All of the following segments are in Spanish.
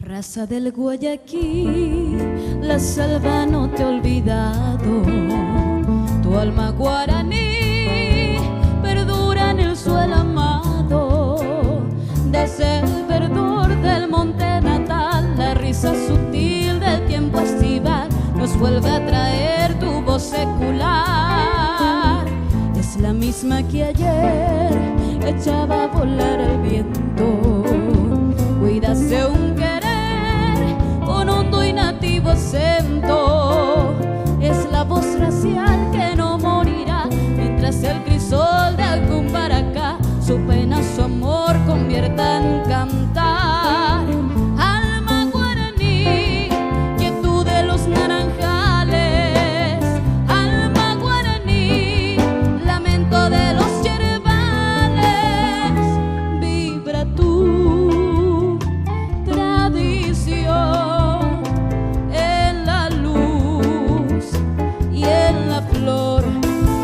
Raza del Guayaquil, la selva no te ha olvidado. Tu alma guaraní perdura en el suelo amado. Desde el verdor del monte natal, la risa sutil del tiempo estival nos vuelve a traer tu voz secular. Es la misma que ayer echaba a volar el viento. Cuídase un querer con hondo y nativo acento. Es la voz racial que no morirá mientras el crisol de algún baracá su pena, su amor convierta en cantar. Alma guaraní, quietud de los naranjales. Alma guaraní, lamento de los yerbales. Vibra tu tradición en la luz y en la flor.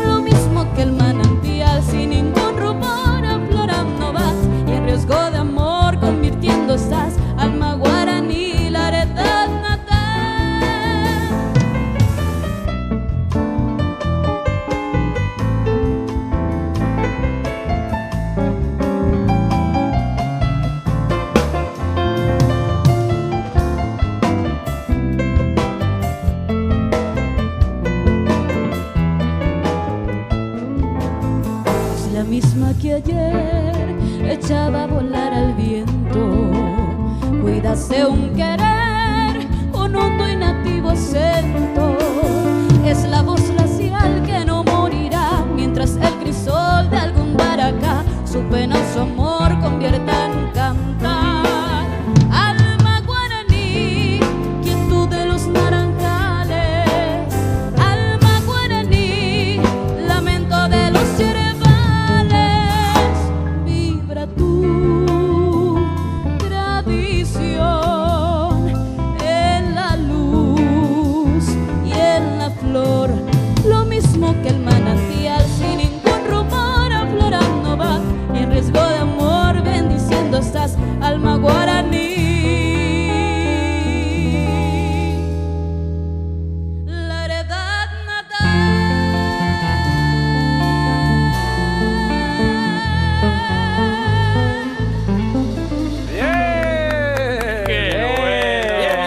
Lo mismo que el manantial sin ningún rumor, aflorando vas y en riesgo de amor convirtiendo estás. Alma guaraní, la heredad natal. Es la misma que ayer echaba a volar al viento. Cuídase un querer con hondo y nativo acento. Es la voz racial que no morirá mientras el crisol de algún baracá su pena, su amor convierta en cantar. Alma guaraní, quietud de los naranjales. Alma guaraní, lamento de los yerbales. Vibra tu tradición